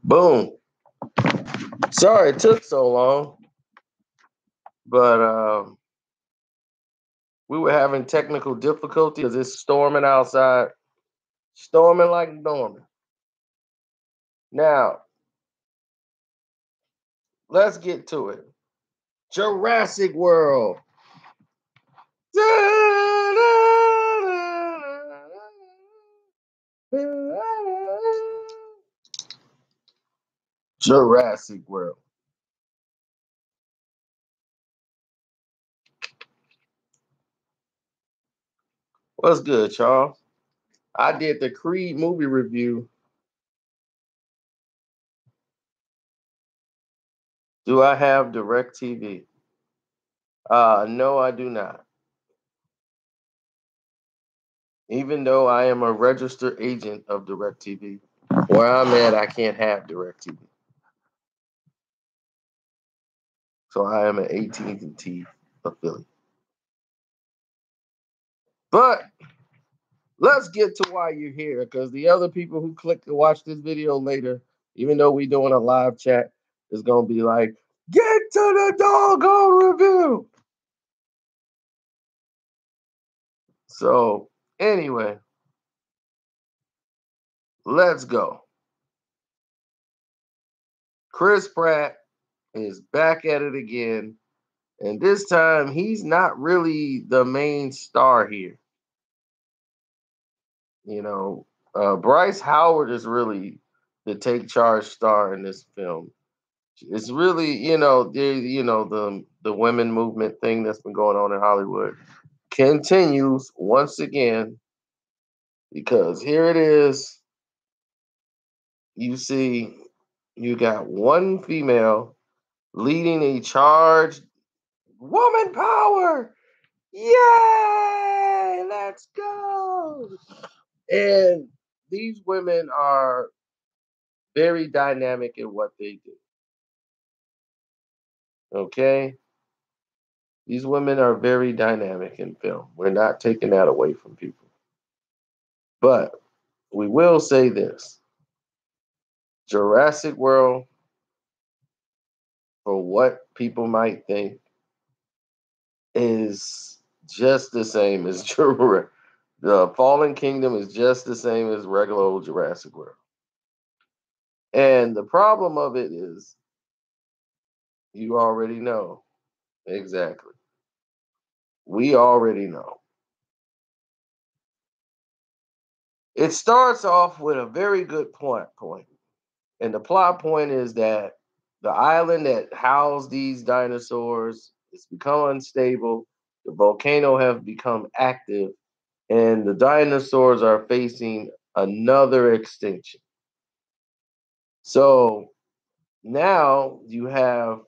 Boom. Sorry it took so long, but we were having technical difficulty because it's storming outside, storming like Norman. Now, let's get to it. Jurassic World. Jurassic World. What's good, Charles? I did the Creed movie review. Do I have DirecTV? No, I do not. Even though I am a registered agent of DirecTV, where I'm at, I can't have DirecTV. So I am an AT&T affiliate. But let's get to why you're here, because the other people who click to watch this video later, even though we're doing a live chat, is going to be like, get to the doggone review. So anyway, let's go. Chris Pratt is back at it again. And this time, he's not really the main star here. You know, Bryce Howard is really the take charge star in this film. It's really, the women movement thing that's been going on in Hollywood continues once again, because here it is. You see, you got one female leading a charge, woman power. Yay! Let's go. And these women are very dynamic in what they do. Okay? These women are very dynamic in film. We're not taking that away from people. But we will say this. Jurassic World, for what people might think, is just the same as Jurassic. The Fallen Kingdom is just the same as regular old Jurassic World. And the problem of it is, you already know. Exactly. We already know. It starts off with a very good point. And the plot point is that the island that housed these dinosaurs has become unstable. The volcano have become active, and the dinosaurs are facing another extinction. So now you have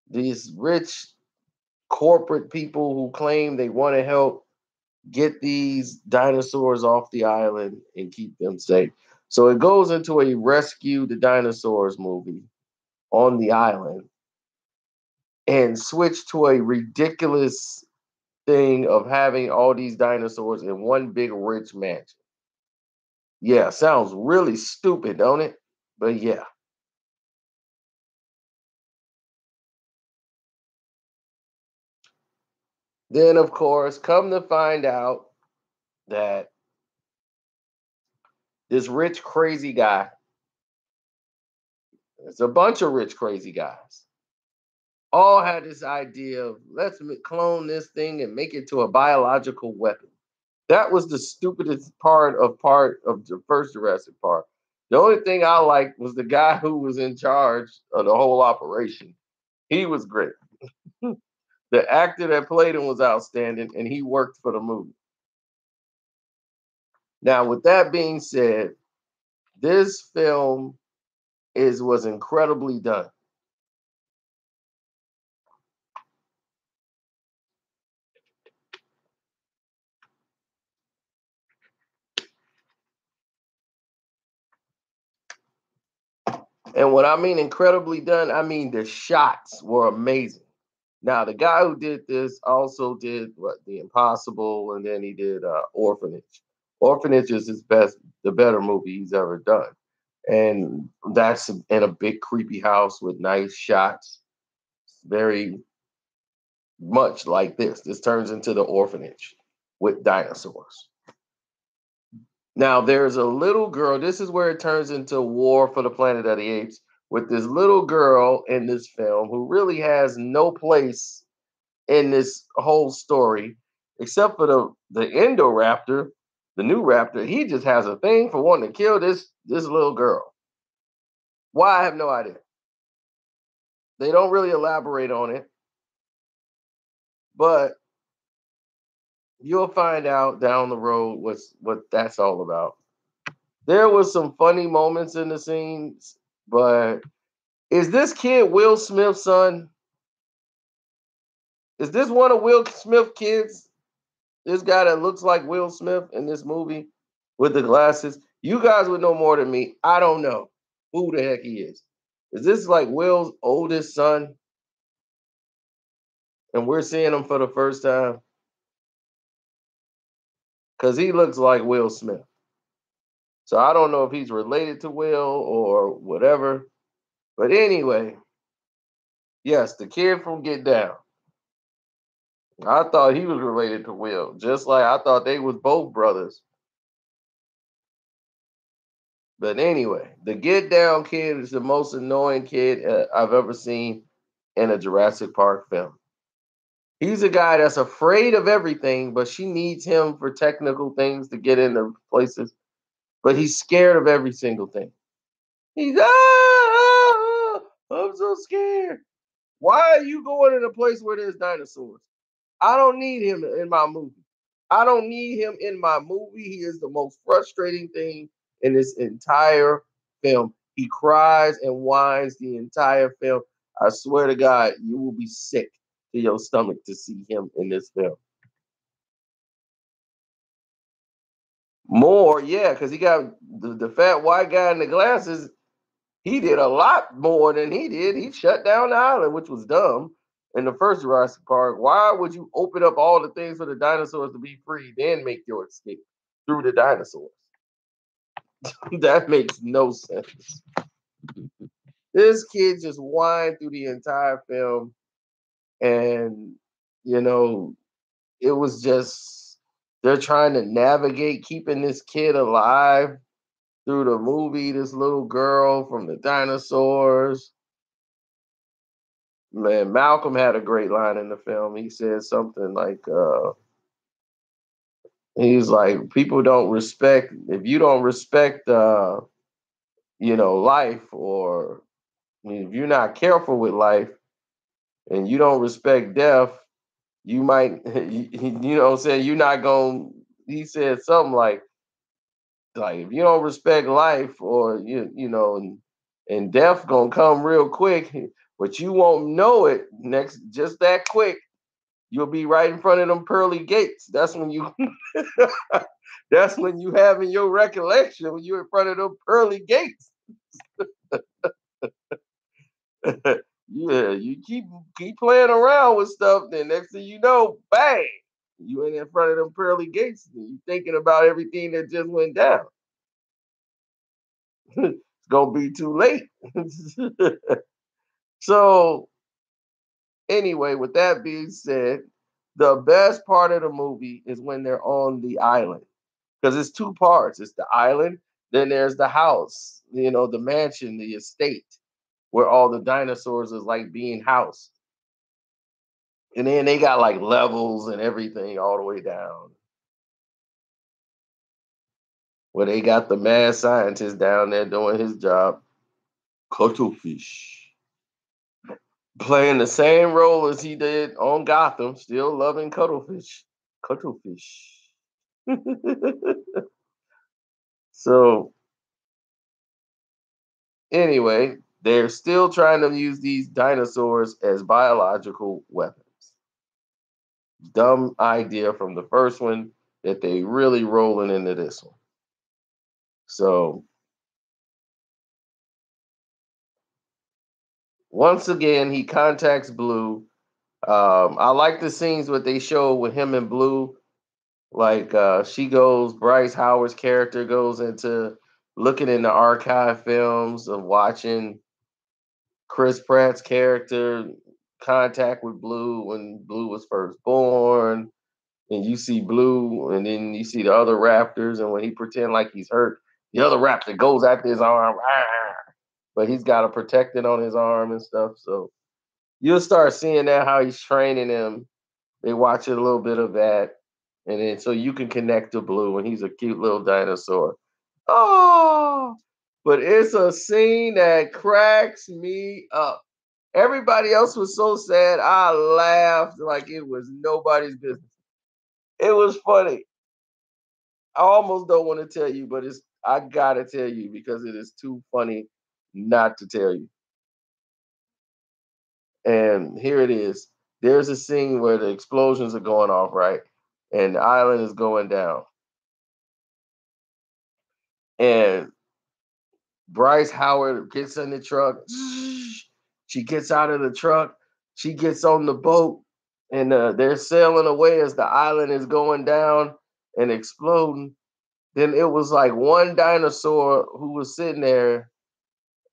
these rich corporate people who claim they want to help get these dinosaurs off the island and keep them safe. So it goes into a rescue the dinosaurs movie on the island and switch to a ridiculous thing of having all these dinosaurs in one big rich mansion. Yeah, sounds really stupid, don't it? But yeah. Then, of course, come to find out that this rich, crazy guy, it's a bunch of rich, crazy guys, all had this idea of let's clone this thing and make it to a biological weapon. That was the stupidest part of the first Jurassic Park. The only thing I liked was the guy who was in charge of the whole operation. He was great. The actor that played him was outstanding, and he worked for the movie. Now, with that being said, this film was incredibly done. And when I mean incredibly done, I mean the shots were amazing. Now, the guy who did this also did The Impossible, and then he did Orphanage. Orphanage is the better movie he's ever done. And that's in a big creepy house with nice shots. Very much like this. This turns into the orphanage with dinosaurs. Now there's a little girl. This is where it turns into War for the Planet of the Apes with this little girl in this film who really has no place in this whole story, except for the Indoraptor, the new raptor. He just has a thing for wanting to kill this little girl. Why? I have no idea. They don't really elaborate on it, but you'll find out down the road what that's all about. There was some funny moments in the scenes, but is this kid Will Smith's son? Is this one of Will Smith kids? This guy that looks like Will Smith in this movie with the glasses. You guys would know more than me. I don't know who the heck he is. Is this like Will's oldest son? And we're seeing him for the first time? Because he looks like Will Smith. So I don't know if he's related to Will or whatever. But anyway, yes, the kid from Get Down. I thought he was related to Will, just like I thought they was both brothers. But anyway, the Get Down kid is the most annoying kid I've ever seen in a Jurassic Park film. He's a guy that's afraid of everything, but she needs him for technical things to get into places. But he's scared of every single thing. He's I'm so scared. Why are you going in a place where there's dinosaurs? I don't need him in my movie. I don't need him in my movie. He is the most frustrating thing in this entire film. He cries and whines the entire film. I swear to God, you will be sick to your stomach to see him in this film. More, yeah, because he got the fat white guy in the glasses. He did a lot more than he did. He shut down the island, which was dumb in the first Jurassic Park. Why would you open up all the things for the dinosaurs to be free, then make your escape through the dinosaurs? That makes no sense. This kid just whined through the entire film, and you know, it was just they're trying to navigate keeping this kid alive through the movie, this little girl from the dinosaurs. Man, Malcolm had a great line in the film. He said something like, he's like, people don't respect, if you don't respect, life, or if you're not careful with life and you don't respect death, you might, you know what I'm saying? You're not going, he said something like if you don't respect life, or and death gonna come real quick, but you won't know it next just that quick. You'll be right in front of them pearly gates. That's when you that's when you have in your recollection when you're in front of them pearly gates. Yeah, you keep playing around with stuff, then next thing you know, bang, you in front of them pearly gates. And you thinking about everything that just went down. It's gonna be too late. So anyway, with that being said, the best part of the movie is when they're on the island, because it's two parts. It's the island, then there's the house, the mansion, the estate, where all the dinosaurs is like being housed. And then they got like levels and everything all the way down, where they got the mad scientist down there doing his job, cuttlefish, playing the same role as he did on Gotham, still loving cuttlefish, cuttlefish. So anyway, they're still trying to use these dinosaurs as biological weapons. Dumb idea from the first one that they really rolling into this one. So once again, he contacts Blue. I like the scenes what they show with him and Blue. Like she goes, Bryce Howard's character goes into looking in the archive films of watching Chris Pratt's character contact with Blue when Blue was first born, and you see Blue, and then you see the other raptors, and when he pretend like he's hurt, the other raptor goes after his arm, but he's got a protectant on his arm and stuff. So you'll start seeing that how he's training him. They watch a little bit of that, and then so you can connect to Blue, and he's a cute little dinosaur. Oh, but it's a scene that cracks me up. Everybody else was so sad. I laughed like it was nobody's business. It was funny. I almost don't want to tell you, but it's I gotta tell you because it is too funny not to tell you. And here it is. There's a scene where the explosions are going off, right? And the island is going down. And Bryce Howard gets in the truck. She gets out of the truck. She gets on the boat, and they're sailing away as the island is going down and exploding. Then it was like one dinosaur who was sitting there,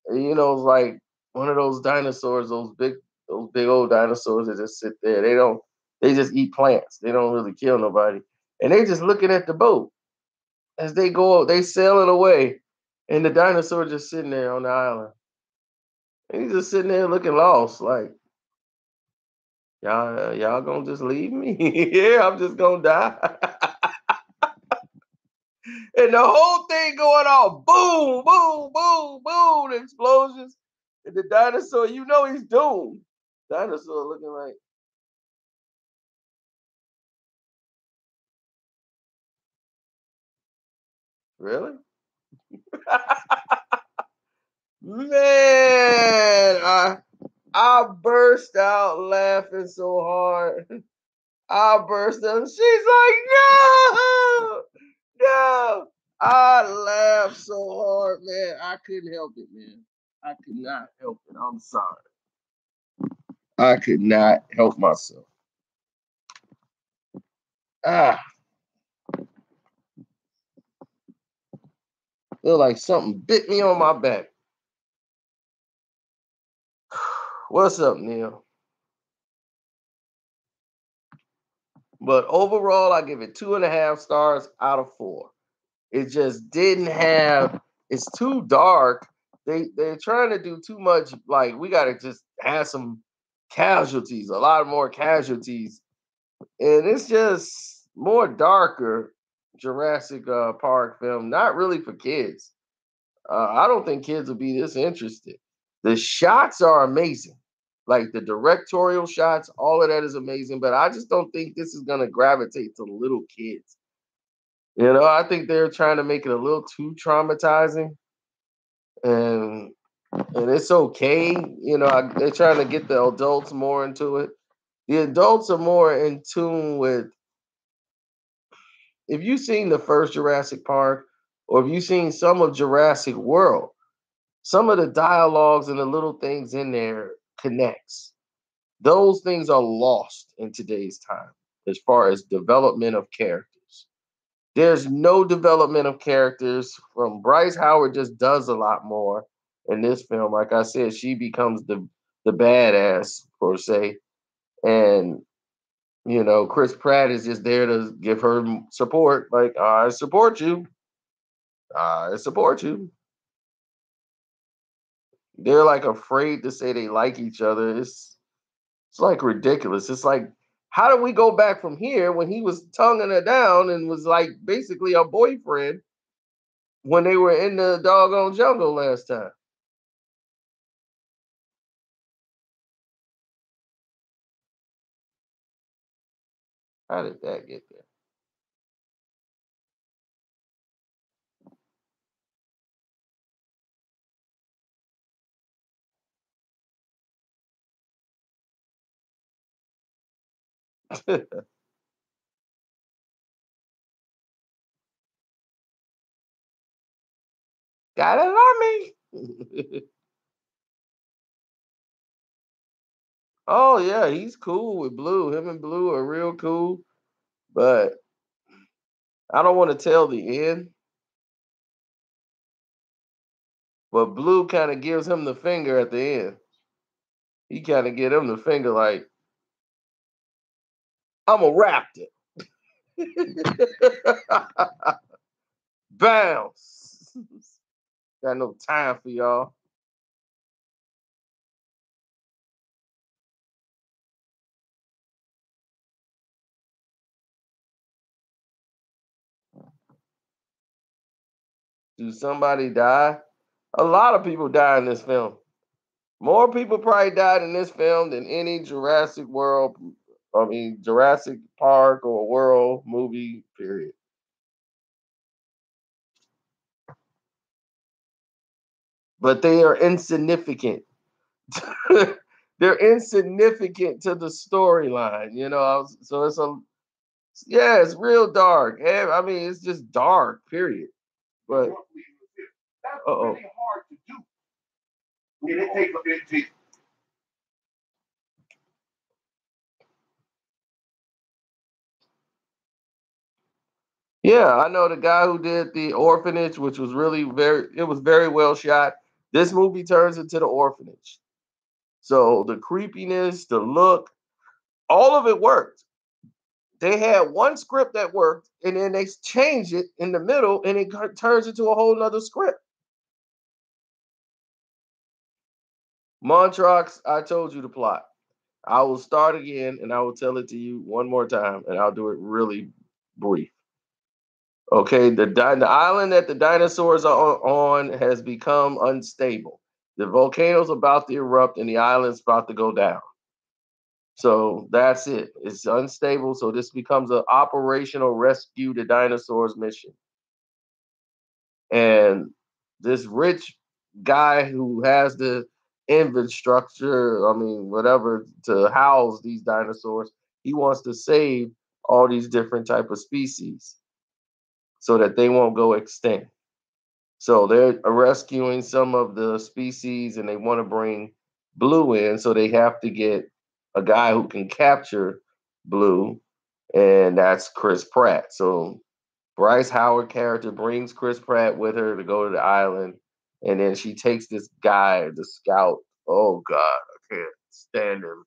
like one of those dinosaurs, those big old dinosaurs that just sit there. They just eat plants. They don't really kill nobody. And they just looking at the boat as they sailing away. And the dinosaur just sitting there on the island. And he's just sitting there looking lost, like, y'all gonna just leave me? Yeah, I'm just gonna die. And the whole thing going on, boom, boom, boom, boom, explosions. And the dinosaur, he's doomed. Dinosaur looking like, really? Man, I burst out laughing so hard. I burst out. She's like, no, no. I laughed so hard, man. I couldn't help it, man. I could not help it. I'm sorry. I could not help myself. Ah, feel like something bit me on my back. What's up, Neil? But overall, I give it 2.5 stars out of 4. It just didn't have. It's too dark. They're trying to do too much. Like we got to just have some casualties, a lot more casualties, and it's just more darker. Jurassic Park film, not really for kids. I don't think kids will be this interested. The shots are amazing, like the directorial shots. All of that is amazing, but I just don't think this is gonna gravitate to little kids. I think they're trying to make it a little too traumatizing, and it's okay. They're trying to get the adults more into it. The adults are more in tune with. If you've seen the first Jurassic Park, or if you've seen some of Jurassic World, some of the dialogues and the little things in there connects. Those things are lost in today's time as far as development of characters. There's no development of characters from Bryce Howard just does a lot more in this film. Like I said, she becomes the badass per se. And Chris Pratt is just there to give her support. Like, I support you. I support you. They're like afraid to say they like each other. It's like ridiculous. It's like, how do we go back from here when he was tonguing her down and was like basically a boyfriend when they were in the doggone jungle last time? How did that get there? Gotta love me. Oh yeah, he's cool with Blue. Him and Blue are real cool, but I don't want to tell the end. But Blue kind of gives him the finger at the end. He kind of give him the finger like, I'm a raptor. Bounce. Got no time for y'all. Do somebody die? A lot of people die in this film. More people probably died in this film than any Jurassic World, I mean Jurassic Park or World movie. Period. But they are insignificant. They're insignificant to the storyline. So it's a yeah, it's real dark. I mean, it's just dark. Period. But oh, yeah, I know the guy who did the orphanage, which was really it was very well shot. This movie turns into the orphanage. So the creepiness, the look, all of it worked. They had one script that worked, and then they changed it in the middle, and it turns into a whole nother script. Montrox, I told you the plot. I will start again, and I will tell it to you one more time, and I'll do it really brief. Okay, the island that the dinosaurs are on has become unstable. The volcano's about to erupt, and the island's about to go down. So that's it. It's unstable. So this becomes an operational rescue the dinosaurs mission. And this rich guy who has the infrastructure, I mean, whatever, to house these dinosaurs, he wants to save all these different type of species so that they won't go extinct. So they're rescuing some of the species and they want to bring Blue in. So they have to get a guy who can capture Blue, and that's Chris Pratt. So Bryce Howard character brings Chris Pratt with her to go to the island, and then she takes this guy, the scout. Oh God, I can't stand him.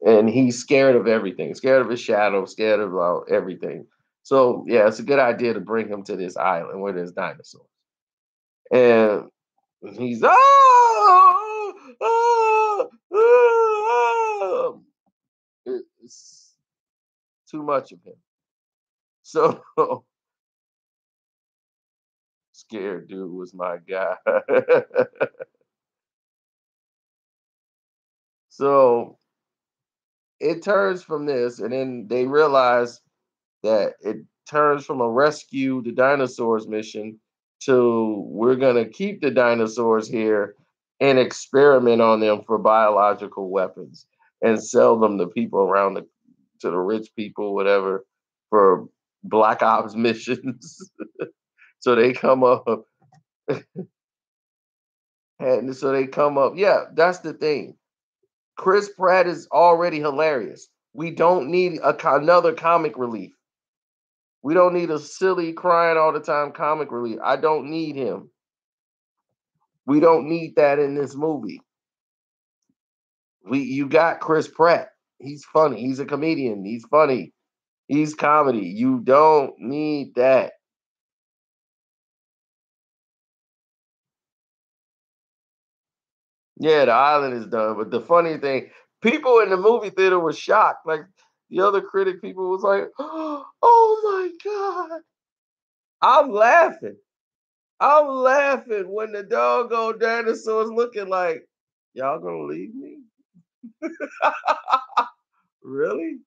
And he's scared of everything, scared of his shadow, scared of everything. So yeah, it's a good idea to bring him to this island where there's dinosaurs. And he's it's too much of him. So scared dude was my guy. So it turns from this, and then they realize that it turns from a rescue the dinosaurs mission to we're gonna keep the dinosaurs here and experiment on them for biological weapons and sell them to people around to the rich people, whatever, for black ops missions. So they come up and so they come up. Yeah, that's the thing. Chris Pratt is already hilarious. We don't need another comic relief. We don't need a silly crying all the time comic relief. I don't need him. We don't need that in this movie. You got Chris Pratt. He's funny. He's a comedian. He's funny. He's comedy. You don't need that. Yeah, the island is done. But the funny thing, people in the movie theater were shocked. Like the other critic people was like, "Oh my god!" I'm laughing. I'm laughing when the doggone dinosaurs looking like, y'all gonna leave me? Really?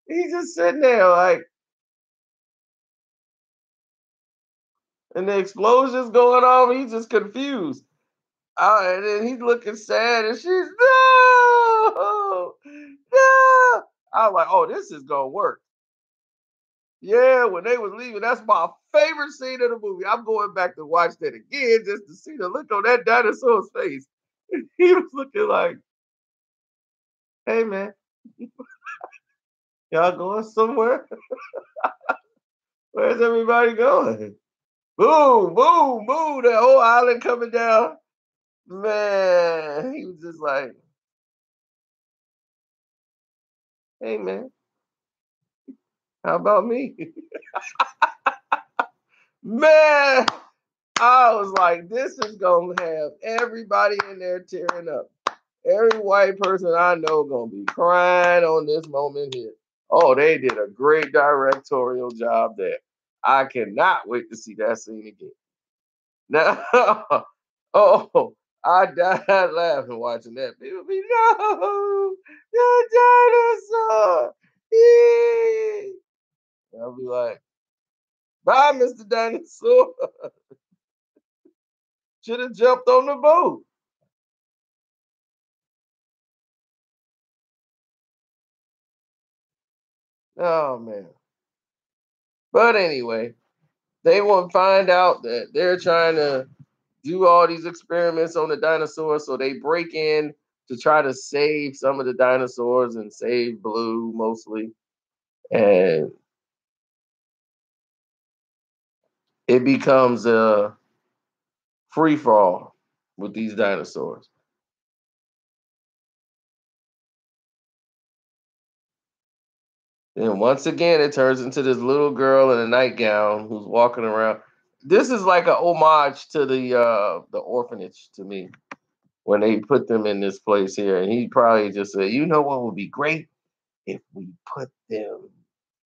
He's just sitting there like, and the explosions going on. He's just confused. And then he's looking sad, and she's no, no. I was like, oh, this is gonna work. Yeah, when they was leaving, that's my favorite scene of the movie. I'm going back to watch that again just to see the look on that dinosaur's face. He was looking like, hey man, y'all going somewhere? Where's everybody going? Boom, boom, boom. The whole island coming down. Man, he was just like, hey man, how about me? Man, I was like, this is gonna have everybody in there tearing up. Every white person I know gonna be crying on this moment here. Oh, they did a great directorial job there. I cannot wait to see that scene again. Now, oh, I died laughing watching that. People be no, the dinosaur. Yee. I'll be like, bye, Mr. Dinosaur. Should have jumped on the boat. Oh man. But anyway, they will find out that they're trying to do all these experiments on the dinosaurs. So they break in to try to save some of the dinosaurs and save Blue mostly. And it becomes a free for all with these dinosaurs. And once again, it turns into this little girl in a nightgown who's walking around. This is like a homage to the orphanage to me when they put them in this place here. And he probably just said, you know what would be great if we put them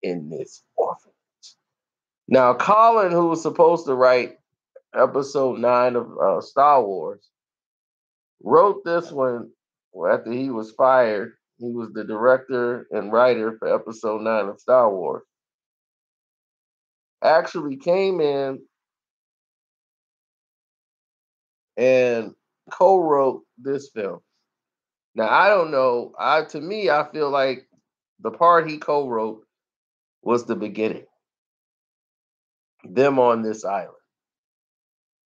in this orphanage. Now, Colin, who was supposed to write episode 9 of Star Wars, wrote this one after he was fired. He was the director and writer for episode 9 of Star Wars. Actually came in and co-wrote this film. Now I don't know. To me, I feel like the part he co-wrote was the beginning. Them on this island.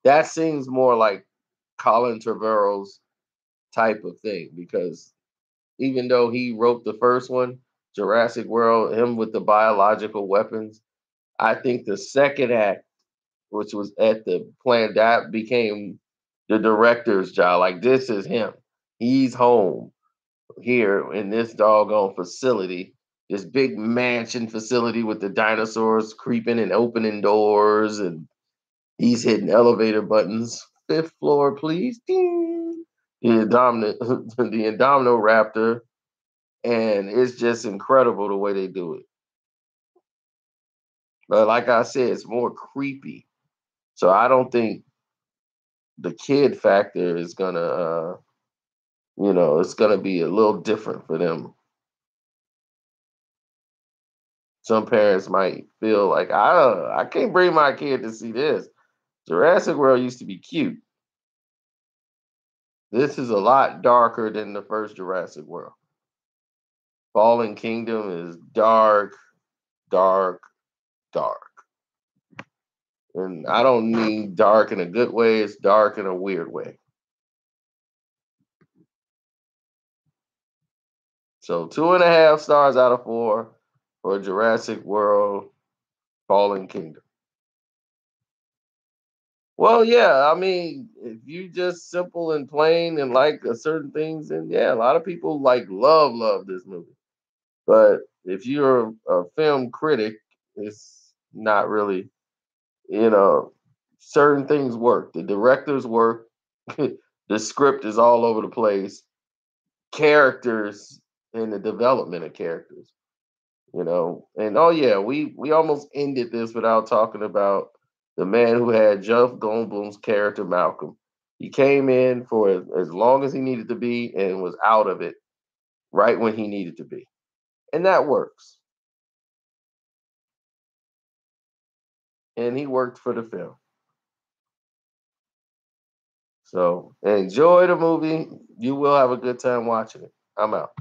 That seems more like Colin Trevorrow's type of thing because even though he wrote the first one, Jurassic World, him with the biological weapons, I think the second act, which was at the plant, that became the director's job. Like this is him. He's home here in this doggone facility, this big mansion facility with the dinosaurs creeping and opening doors, and he's hitting elevator buttons. Fifth floor, please. Ding. The the Indominal Raptor, and it's just incredible the way they do it. But like I said, it's more creepy. So I don't think the kid factor is gonna, it's gonna be a little different for them. Some parents might feel like I can't bring my kid to see this. Jurassic World used to be cute. This is a lot darker than the first Jurassic World. Fallen Kingdom is dark, dark, dark. And I don't mean dark in a good way, it's dark in a weird way. So 2.5 stars out of 4 for Jurassic World Fallen Kingdom. Well, yeah, I mean, if you just simple and plain and like certain things, then yeah, a lot of people like love this movie. But if you're a film critic, it's not really, you know, certain things work. The directors work. The script is all over the place. Characters and the development of characters, And oh yeah, we almost ended this without talking about the man who had Jeff Goldblum's character Malcolm. He came in for as long as he needed to be and was out of it right when he needed to be, and that works. And he worked for the film. So enjoy the movie. You will have a good time watching it. I'm out.